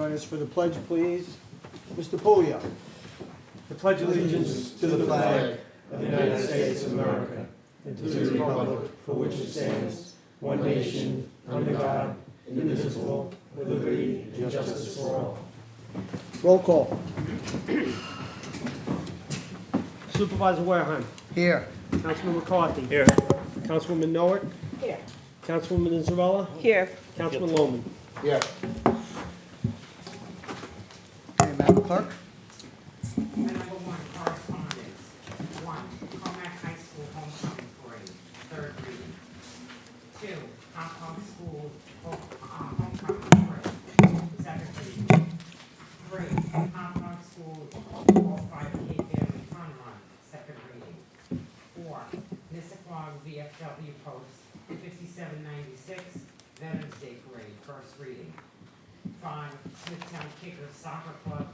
join us for the pledge, please? Mr. Puglia. I pledge allegiance to the flag of the United States of America and to the republic for which it stands, one nation, under God, indivisible, with liberty and justice for all. Roll call. Supervisor Wareheim. Here. Councilman McCarthy. Here. Councilwoman Noert. Here. Councilwoman Isabella. Here. Councilman Lohman. Here. Okay, Madam Clerk? Number one, correspondence. One, Comac High School homecoming parade, third reading. Two, Hong School homecoming parade, second reading. Three, Hong School all 5K family fun run, second reading. Four, Nissaquag VFW post, 5796 Veterans Day parade, first reading. Five, Smithtown Kickers Soccer Club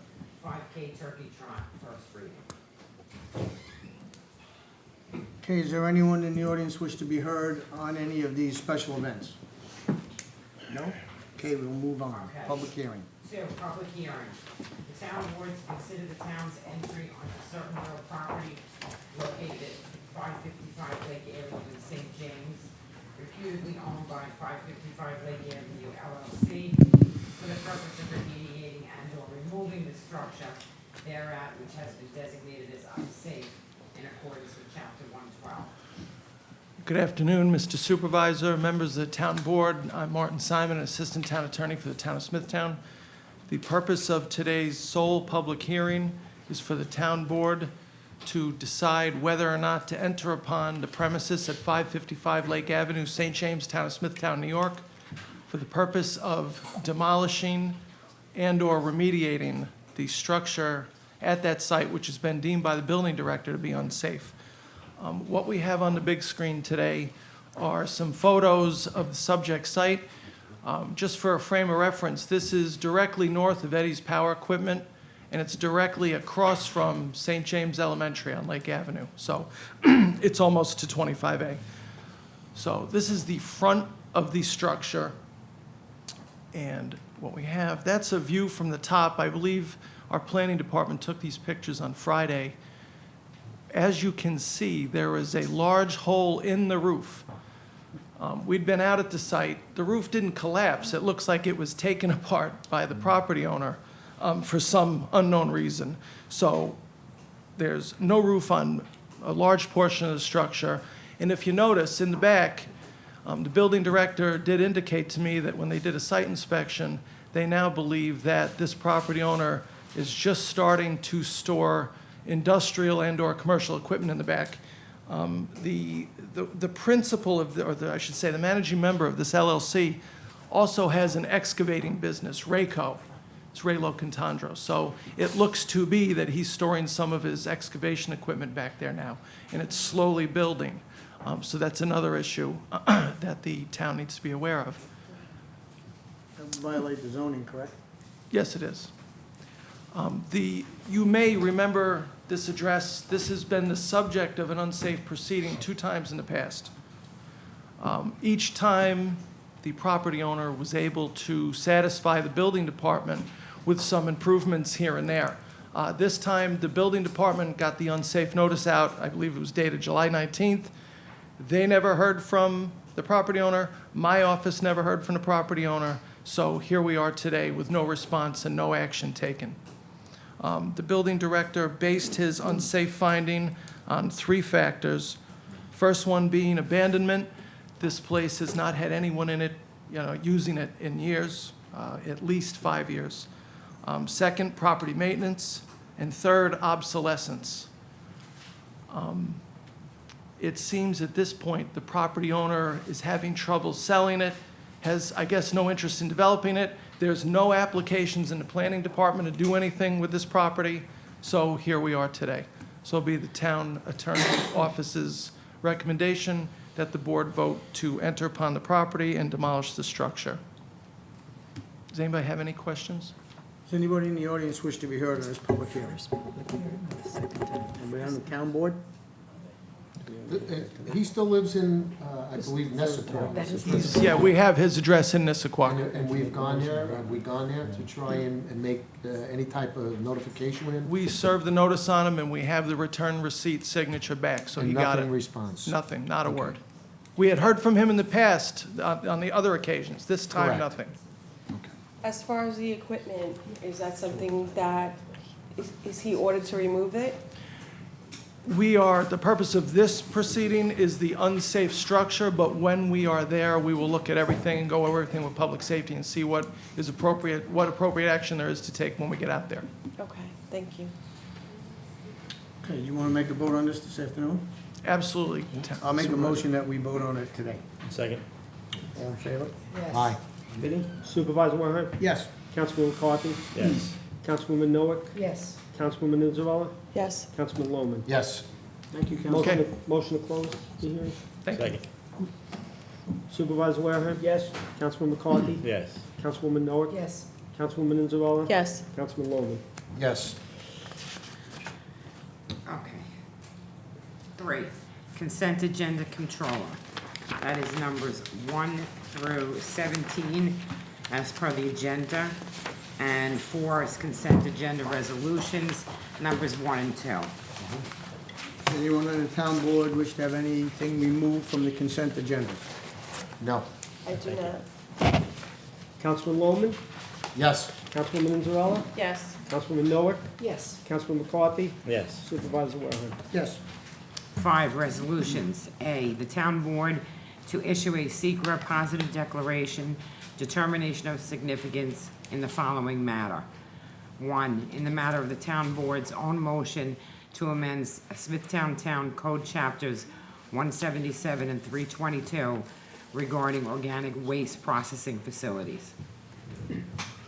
5K Turkey Trot, first reading. Okay, is there anyone in the audience wish to be heard on any of these special events? No? Okay, we'll move on. Okay. Public hearing. Two, public hearing. The town board to consider the town's entry on certain real property located at 555 Lake Avenue in St. James, reputedly owned by 555 Lake Avenue LLC, for the purpose of remediating and/or removing the structure thereat which has been designated as unsafe in accordance with Chapter 112. Good afternoon, Mr. Supervisor, members of the Town Board. I'm Martin Simon, Assistant Town Attorney for the Town of Smithtown. The purpose of today's sole public hearing is for the Town Board to decide whether or not to enter upon the premises at 555 Lake Avenue, St. James, Town of Smithtown, New York, for the purpose of demolishing and/or remediating the structure at that site, which has been deemed by the building director to be unsafe. What we have on the big screen today are some photos of the subject site. Just for a frame of reference, this is directly north of Eddie's Power Equipment, and it's directly across from St. James Elementary on Lake Avenue. So it's almost to 25A. So this is the front of the structure. And what we have, that's a view from the top. I believe our planning department took these pictures on Friday. As you can see, there is a large hole in the roof. We'd been out at the site. The roof didn't collapse. It looks like it was taken apart by the property owner for some unknown reason. So there's no roof on a large portion of the structure. And if you notice in the back, the building director did indicate to me that when they did a site inspection, they now believe that this property owner is just starting to store industrial and/or commercial equipment in the back. The principal of I should say, the managing member of this LLC also has an excavating business, Rayco. It's Raylo Contandro. So it looks to be that he's storing some of his excavation equipment back there now, and it's slowly building. So that's another issue that the town needs to be aware of. That would violate the zoning, correct? Yes, it is. You may remember this address. This has been the subject of an unsafe proceeding 2 times in the past. Each time, the property owner was able to satisfy the building department with some improvements here and there. This time, the building department got the unsafe notice out. I believe it was dated July 19th. They never heard from the property owner. My office never heard from the property owner. So here we are today with no response and no action taken. The building director based his unsafe finding on 3 factors. First one being abandonment. This place has not had anyone in it, using it in years, at least 5 years. Second, property maintenance. And third, obsolescence. It seems at this point the property owner is having trouble selling it, has, I guess, no interest in developing it. There's no applications in the planning department to do anything with this property, so here we are today. So it'll be the town attorney office's recommendation that the board vote to enter upon the property and demolish the structure. Does anybody have any questions? Does anybody in the audience wish to be heard on this public hearing? Anybody on the town board? He still lives in, I believe, Nessaport. Yeah, we have his address in Nissauquan. And we've gone there, have we gone there to try and make any type of notification with him? We served the notice on him, and we have the return receipt signature back, so he And got nothing it. response? Nothing, not a word. We had heard from him in the past, on the other occasions. This time, Correct. nothing. As far as the equipment, is that something that, is he ordered to remove it? The purpose of this proceeding is the unsafe structure, but when we are there, we will look at everything and go over everything with public safety and see what appropriate action there is to take when we get out there. Okay, thank you. Okay, you want to make a vote on this afternoon? Absolutely. I'll make a motion that we vote on it today. Second. All in favor? Aye. Committee? Supervisor Warren? Yes. Councilman McCarthy? Yes. Councilwoman Noack? Yes. Councilwoman Inzarella? Yes, Councilman Loman? Yes. Thank you, Council. Okay. Motion to close the hearing? Thank you. Second. Supervisor Warren? Yes. Councilman McCarthy? Yes. Councilwoman Noack? Yes. Councilwoman Inzarella? yes, Councilman Loman? Yes. Okay. 3, consent agenda controller. That is numbers 1 through 17 as per the agenda. And 4 is consent agenda resolutions, numbers 1 and 2. Anyone on the town board wish to have anything removed from the consent agenda? No. I do not. Councilman Loman? Yes. Councilwoman Inzarella? Yes, Councilwoman Noack? Yes. Councilman McCarthy? Yes. Supervisor Warren? Yes. 5, resolutions. A, the town board to issue a secret positive declaration, determination of significance in the following matter. 1, in the matter of the town board's own motion to amend Smithtown Town Code Chapters 177 and 322 regarding organic waste processing facilities.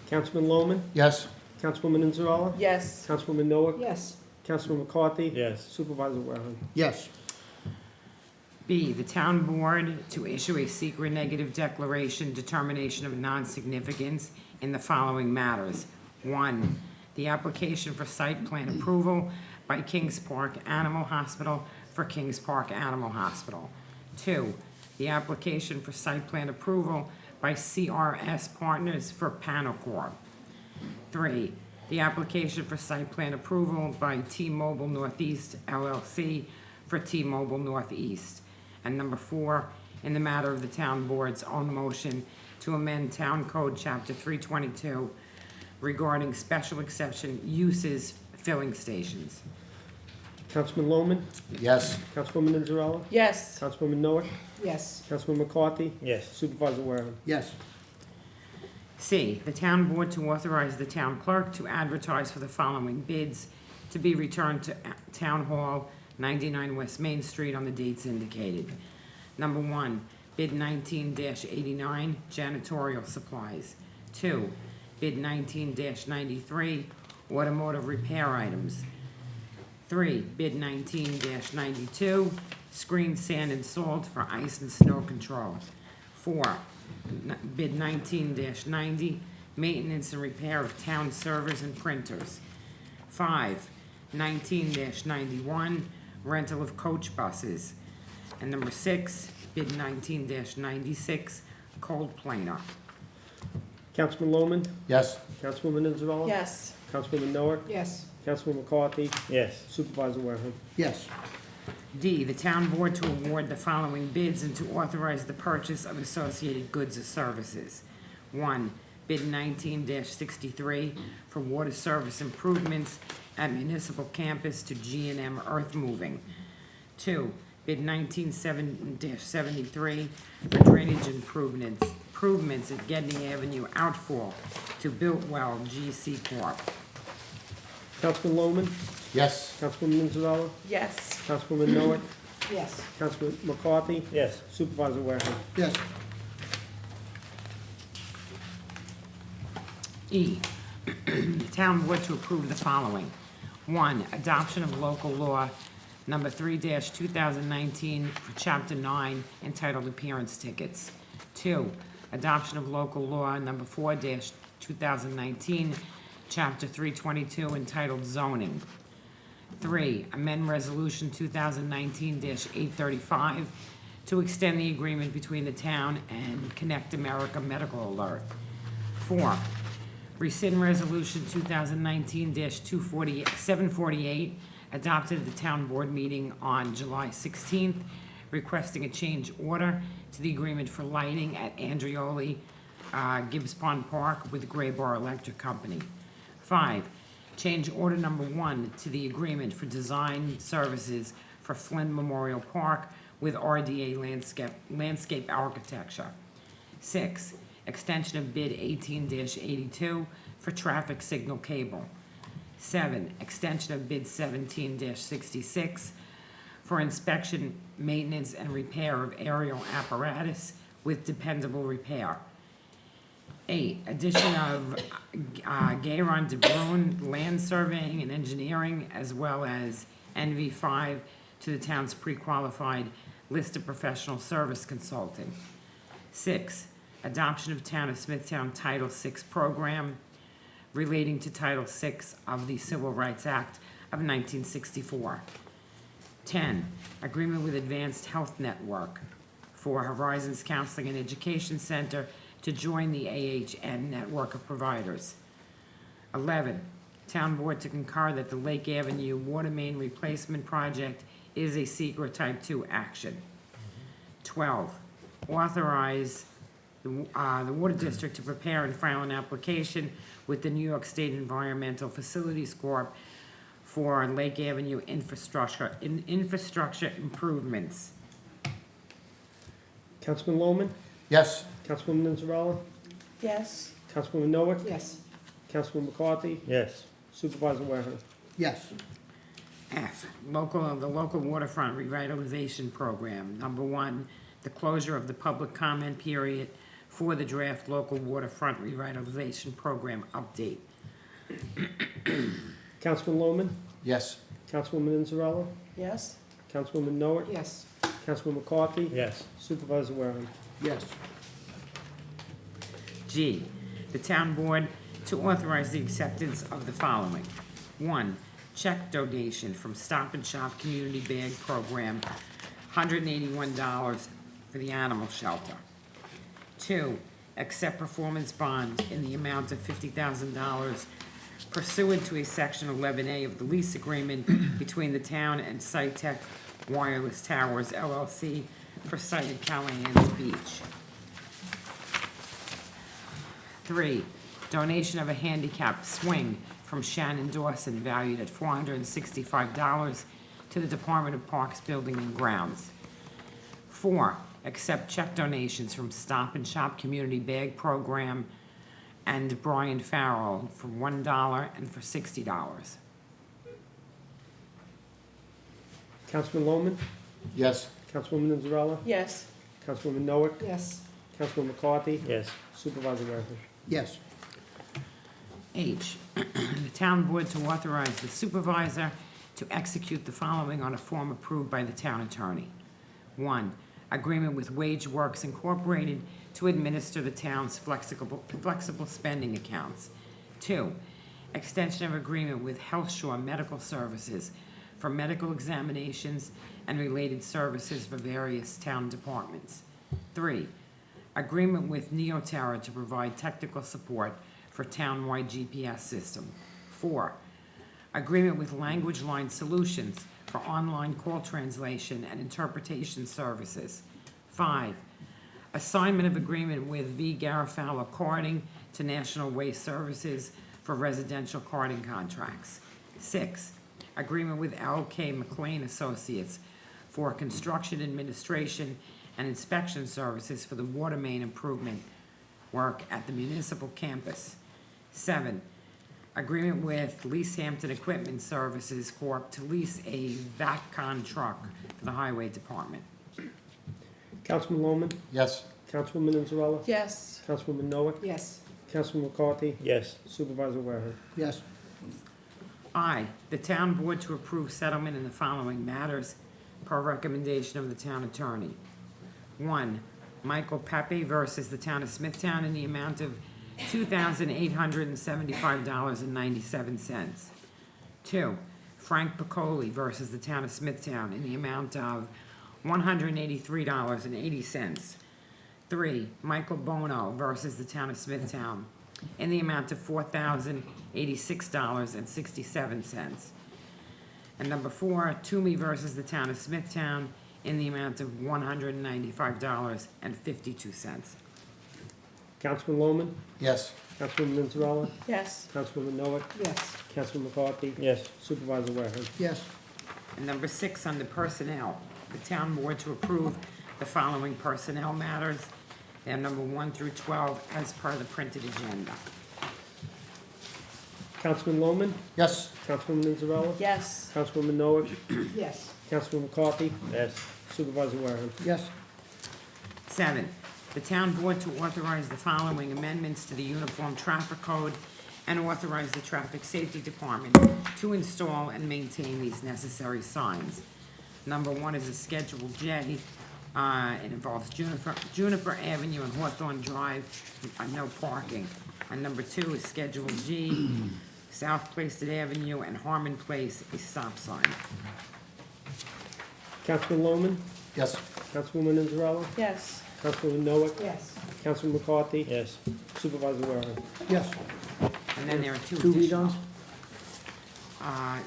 Councilman Loman? Yes. Councilwoman Inzarella? yes, Councilwoman Noack? Yes. Councilman McCarthy? Yes. Supervisor Warren? Yes. B, the town board to issue a secret negative declaration, determination of non-significance in the following matters. 1, the application for site plan approval by Kings Park Animal Hospital for Kings Park Animal Hospital. 2, the application for site plan approval by CRS Partners for Panacorp. 3, the application for site plan approval by T-Mobile Northeast LLC for T-Mobile Northeast. And number 4, in the matter of the town board's own motion to amend Town Code Chapter 322 regarding special exception uses filling stations. Councilman Loman? Yes. Councilwoman Inzarella? yes, Councilwoman Noack? Yes. Councilman McCarthy? Yes. Supervisor Warren? Yes. C, the town board to authorize the town clerk to advertise for the following bids to be returned to Town Hall, 99 West Main Street on the dates indicated. Number 1, bid 19-89, janitorial supplies. 2, bid 19-93, automotive repair items. 3, bid 19-92, screen sand and salt for ice and snow control. 4, bid 19-90, maintenance and repair of town servers and printers. 5, 19-91, rental of coach buses. And number 6, bid 19-96, cold planer. Councilman Loman? Yes. Councilwoman Inzarella? yes, Councilwoman Noack? Yes. Councilman McCarthy? Yes. Supervisor Warren? Yes. D, the town board to award the following bids and to authorize the purchase of associated goods or services. 1, bid 19-63 for water service improvements at municipal campus to G&M Earth Moving. 2, bid 19-73 for drainage improvements at Gedney Avenue outfall to Builtwell GC Corp. Councilman Loman? Yes. Councilwoman Inzarella? yes, Councilwoman Noack? Yes. Councilman McCarthy? Yes. Supervisor Warren? Yes. E, the town board to approve the following. 1, adoption of local law number 3-2019 for Chapter 9 entitled Appearance Tickets. 2, adoption of local law number 4-2019, Chapter 322 entitled Zoning. 3, amend Resolution 2019-835 to extend the agreement between the town and Connect America Medical Alert. 4, rescind Resolution 2019-748 adopted at the town board meeting on July 16th, requesting a change order to the agreement for lighting at Andreoli Gibbs Pond Park with Gray Bar Electric Company. 5, change order number 1 to the agreement for design services for Flynn Memorial Park with RDA Landscape Architecture. 6, extension of bid 18-82 for traffic signal cable. 7, extension of bid 17-66 for inspection, maintenance, and repair of aerial apparatus with dependable repair. 8, addition of Gayron de Bruin Land Surveying and Engineering, as well as NV5 to the town's pre-qualified list of professional service consulting. 6, adoption of Town of Smithtown Title VI program relating to Title VI of the Civil Rights Act of 1964. 10, agreement with Advanced Health Network for Horizons Counseling and Education Center to join the AHN network of providers. 11, town board to concur that the Lake Avenue water main replacement project is a secret type 2 action. 12, authorize the Water District to prepare and file an application with the New York State Environmental Facilities Corp. For Lake Avenue infrastructure improvements. Councilman Lohman, Yes. Councilwoman Nizzarella, Yes. Councilwoman Noack, Yes. Councilman McCarthy, yes, Supervisor Waring. Yes. F, the local waterfront revitalization program. Number 1, the closure of the public comment period for the draft local waterfront revitalization program update. Councilman Lohman, Yes. Councilwoman Nizzarella, Yes. Councilwoman Noack, Yes. Councilman McCarthy, yes, Supervisor Waring. Yes. G, the town board to authorize the acceptance of the following. 1, check donation from Stop and Shop Community Bag Program, $181 for the animal shelter. 2, accept performance bond in the amount of $50,000 pursuant to a section 11A of the lease agreement between the town and SciTech Wireless Towers LLC for site at Callahan's Beach. 3, donation of a handicap swing from Shannon Dawson valued at $465 to the Department of Parks Building and Grounds. 4, accept check donations from Stop and Shop Community Bag Program and Brian Farrell for $1 and for $60. Councilman Lohman, Yes. Councilwoman Nizzarella, Yes. Councilwoman Noack, Yes. Councilman McCarthy, yes, Supervisor Waring. Yes. H, the town board to authorize the supervisor to execute the following on a form approved by the town attorney. 1, agreement with Wage Works Incorporated to administer the town's flexible spending accounts. 2, extension of agreement with Health Shore Medical Services for medical examinations and related services for various town departments. 3, agreement with Neoterra to provide technical support for townwide GPS system. 4, agreement with Language Line Solutions for online call translation and interpretation services. 5, assignment of agreement with V. Garofalo Carding to National Waste Services for residential carding contracts. 6, agreement with L.K. McLean Associates for construction administration and inspection services for the water main improvement work at the municipal campus. 7, agreement with Lease Hampton Equipment Services Corp. To lease a VACCON truck for the Highway Department. Councilman Lohman, Yes. Councilwoman Nizzarella, Yes. Councilwoman Noack, Yes. Councilman McCarthy, yes, Supervisor Waring. Yes. I, the town board to approve settlement in the following matters per recommendation of the town attorney. 1, Michael Pepe versus the town of Smithtown in the amount of $2,875.97. 2, Frank Piccoli versus the town of Smithtown in the amount of $183.80. 3, Michael Bono versus the town of Smithtown in the amount of $4,086.67. And number 4, Toomey versus the town of Smithtown in the amount of $195.52. Councilman Loman, Yes. Councilwoman Mazzarella, Yes. Councilwoman Noah, Yes. Councilman McCarthy, Yes. Supervisor Wareham. Yes. And number 6, under personnel, the town board to approve the following personnel matters. They're number 1 through 12 as per the printed agenda. Councilman Loman, Yes. Councilwoman Mazzarella, Yes. Councilwoman Noah, Yes. Councilman McCarthy, Yes. Supervisor Wareham. Yes. 7, the town board to authorize the following amendments to the Uniform Traffic Code and authorize the Traffic Safety Department to install and maintain these necessary signs. Number 1 is a Schedule J. It involves Juniper Avenue and Hawthorne Drive, no parking. And number 2 is Schedule G, South Placid Avenue and Harmon Place, a stop sign. Councilman Loman, Yes. Councilwoman Mazzarella, Yes. Councilwoman Noah, Yes. Councilman McCarthy, Yes. Supervisor Wareham. Yes. And then there are 2 Two additional. read-ons?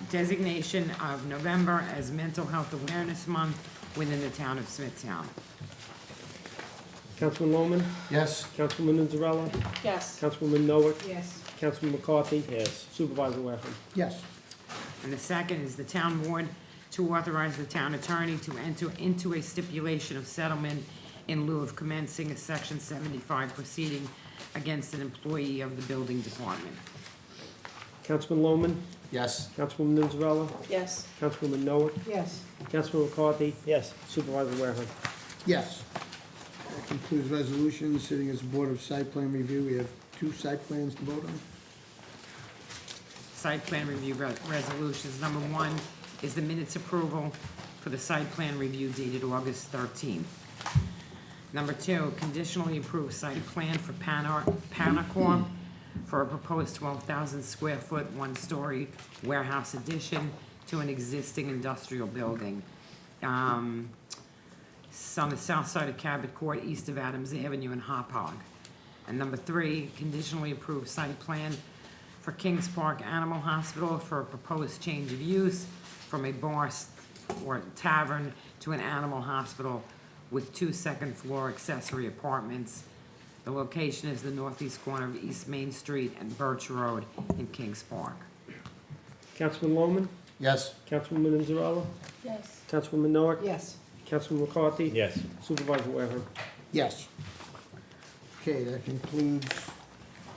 Designation of November as Mental Health Awareness Month within the town of Smithtown. Councilman Loman, Yes. Councilwoman Mazzarella, Yes. Councilwoman Noah, Yes. Councilman McCarthy, Yes. Supervisor Wareham. Yes. And the second is the town board to authorize the town attorney to enter into a stipulation of settlement in lieu of commencing a Section 75 proceeding against an employee of the building department. Councilman Loman, Yes. Councilwoman Mazzarella, Yes. Councilwoman Noah, Yes. Councilman McCarthy, Yes. Supervisor Wareham. Yes. That concludes resolutions. Sitting as Board of Site Plan Review, we have 2 site plans to vote on. Site plan review resolutions. Number 1 is the minutes approval for the site plan review dated August 13th. Number 2, conditionally approved site plan for Panacorp for a proposed 12,000 square foot, 1-story warehouse addition to an existing industrial building. It's on the south side of Cabot Court, east of Adams Avenue in Hop Hog. And number 3, conditionally approved site plan for Kings Park Animal Hospital for a proposed change of use from a bar or tavern to an animal hospital with 2 second-floor accessory apartments. The location is the northeast corner of East Main Street and Birch Road in Kings Park. Councilman Loman, Yes. Councilwoman Mazzarella, Yes. Councilwoman Noah, Yes. Councilman McCarthy, Yes. Supervisor Wareham. Yes. Okay, that concludes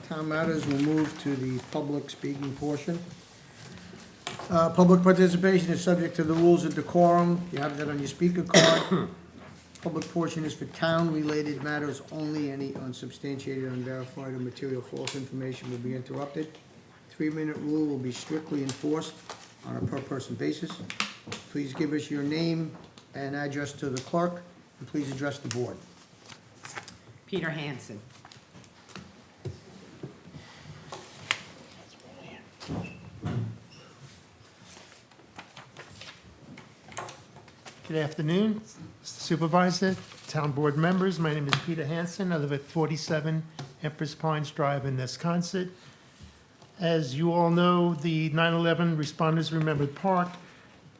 town matters. We'll move to the public speaking portion. Public participation is subject to the rules of decorum. You have that on your speaker card. Public portion is for town-related matters only. Any unsubstantiated, unverified, or material false information will be interrupted. 3-minute rule will be strictly enforced on a per-person basis. Please give us your name and address to the clerk, and please address the board. Peter Hansen. Good afternoon, Mr. Supervisor, Town Board members. My name is Peter Hansen. I live at 47 Empress Pines Drive in Nesconset. As you all know, the 9/11 Responders Remembered Park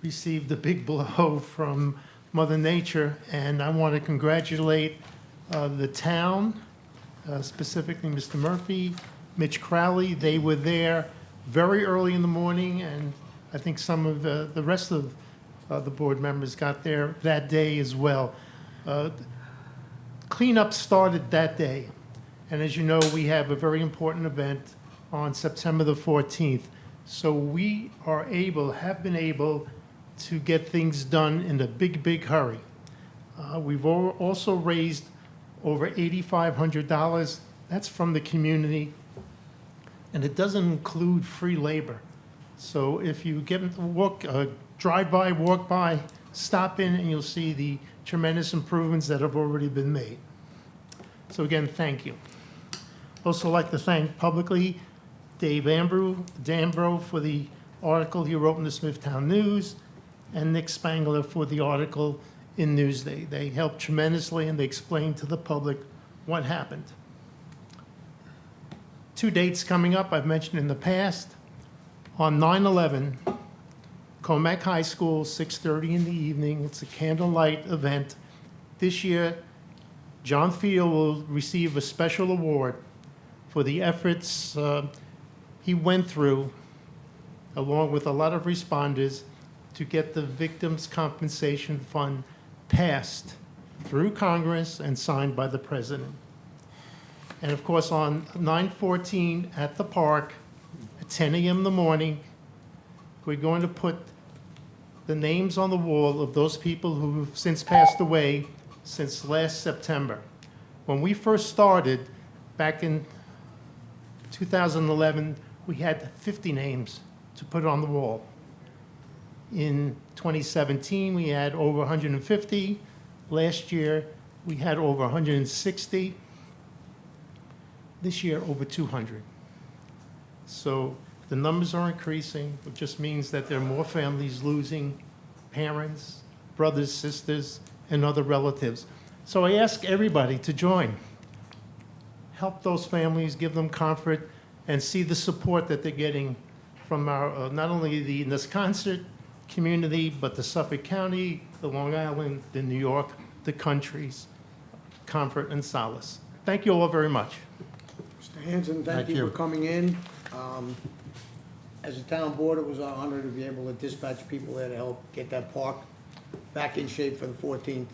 received a big blow from Mother Nature, and I want to congratulate the town, specifically Mr. Murphy, Mitch Crowley. They were there very early in the morning, and I think some of the rest of the board members got there that day as well. Cleanup started that day, and as you know, we have a very important event on September the 14th. So we have been able to get things done in a big hurry. We've also raised over $8,500. That's from the community, and it doesn't include free labor. So if you drive by, walk by, stop in, and you'll see the tremendous improvements that have already been made. So again, thank you. Also like to thank publicly Dave Danbro for the article he wrote in the Smithtown News, and Nick Spangler for the article in Newsday. They helped tremendously, and they explained to the public what happened. 2 dates coming up, I've mentioned in the past. On 9/11, Comac High School, 6:30 in the evening. It's a candlelight event. This year, John Field will receive a special award for the efforts he went through, along with a lot of responders, to get the Victims' Compensation Fund passed through Congress and signed by the President. And of course, on 9/14 at the park, at 10 a.m. in the morning, we're going to put the names on the wall of those people who've since passed away since last September. When we first started, back in 2011, we had 50 names to put on the wall. In 2017, we had over 150. Last year, we had over 160. This year, over 200. So the numbers are increasing, which just means that there are more families losing parents, brothers, sisters, and other relatives. So I ask everybody to join. Help those families, give them comfort, and see the support that they're getting from our, not only the Wisconsin community, but the Suffolk County, the Long Island, the New York, the countries, comfort and solace. Thank you all very much. Mr. Hanson, thank Thank you you. for coming in. As a town board, it was our honor to be able to dispatch people there to help get that park back in shape for the 14th,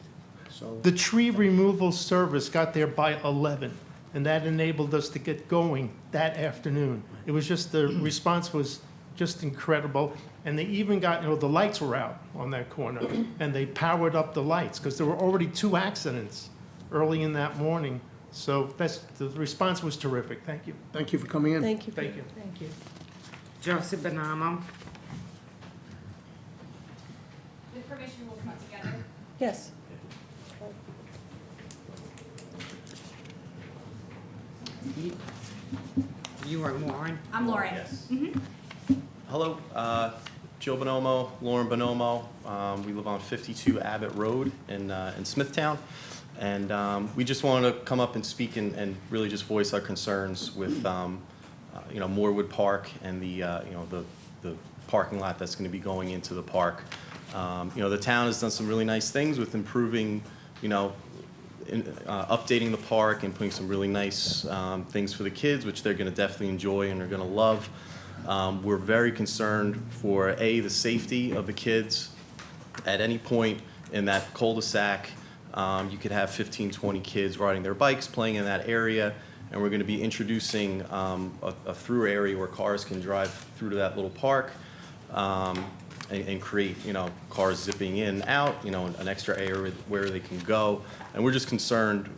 so. The tree removal service got there by 11, and that enabled us to get going that afternoon. It was just, the response was just incredible, and they even got, the lights were out on that corner, and they powered up the lights, because there were already 2 accidents early in that morning. So the response was terrific. Thank you. Thank you for coming in. Thank you. Thank you. Thank you. Josie Bonanno. With permission, we'll come up together. Yes. You are Lauren. I'm Lauren. Yes. Hello, Joe Bonomo, Lauren Bonomo. We live on 52 Abbott Road in Smithtown. And we just wanted to come up and speak and really just voice our concerns with, Moorwood Park and the parking lot that's going to be going into the park. The town has done some really nice things with improving, updating the park and putting some really nice things for the kids, which they're going to definitely enjoy and are going to love. We're very concerned for, the safety of the kids. At any point in that cul-de-sac, you could have 15, 20 kids riding their bikes, playing in that area, and we're going to be introducing a through area where cars can drive through to that little park and create, cars zipping in, out, an extra area where they can go. And we're just concerned,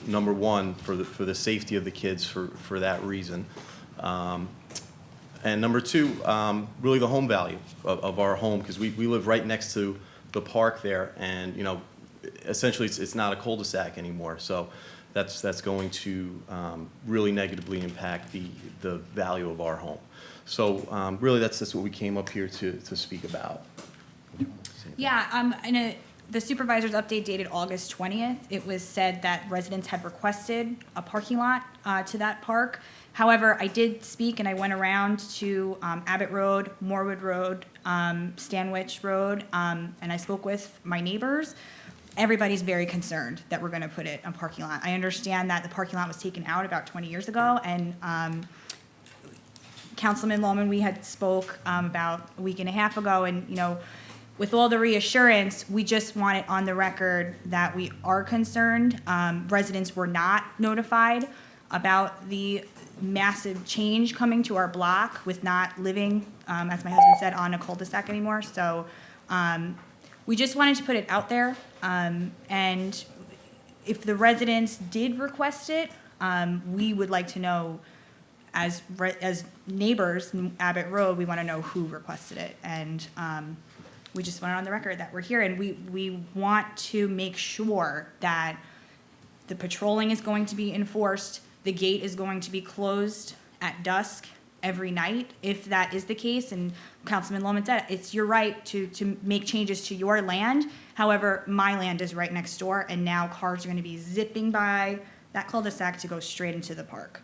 number one, for the safety of the kids for that reason. And number two, really the home value of our home, because we live right next to the park there, and essentially it's not a cul-de-sac anymore. So that's going to really negatively impact the value of our home. So really that's what we came up here to speak about. Yeah, the supervisor's update dated August 20th, it was said that residents had requested a parking lot to that park. However, I did speak and I went around to Abbott Road, Moorwood Road, Stanwich Road, and I spoke with my neighbors. Everybody's very concerned that we're going to put it a parking lot. I understand that the parking lot was taken out about 20 years ago, and Councilman Lohman, we had spoke about a week and a half ago, and with all the reassurance, we just want it on the record that we are concerned. Residents were not notified about the massive change coming to our block with not living, as my husband said, on a cul-de-sac anymore. So we just wanted to put it out there. And if the residents did request it, we would like to know, as neighbors in Abbott Road, we want to know who requested it. And we just want it on the record that we're here, and we want to make sure that the patrolling is going to be enforced, the gate is going to be closed at dusk, every night. If that is the case, and Councilman Lohman said, it's your right to make changes to your land. However, my land is right next door, and now cars are gonna be zipping by that cul-de-sac to go straight into the park.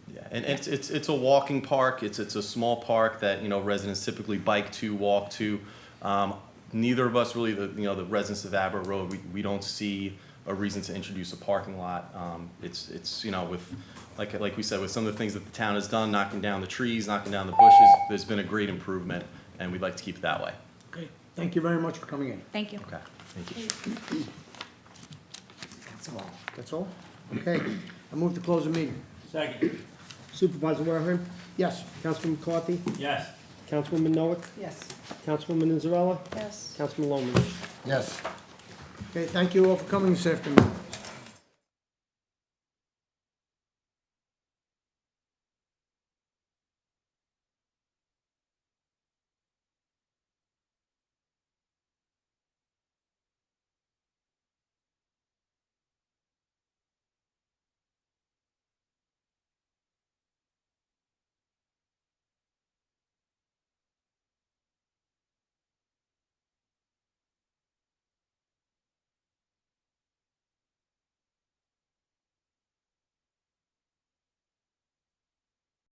Yeah, and it's a walking park. It's a small park that, you know, residents typically bike to, walk to. Neither of us really, the residents of Abbott Road, we don't see a reason to introduce a parking lot. It's you know, with, like we said, with some of the things that the town has done, knocking down the trees, knocking down the bushes, there's been a great improvement, and we'd like to keep it that way. Okay, thank you very much for coming in. Thank you. Okay, thank you. That's all. That's all? Okay, I move to close the meeting. Second. Supervisor Warehan, Yes. Councilman McCarthy, Yes. Councilwoman Noack, Yes. Councilwoman Inzarella, Yes. Councilman Loman. Yes. Okay, thank you all for coming this afternoon.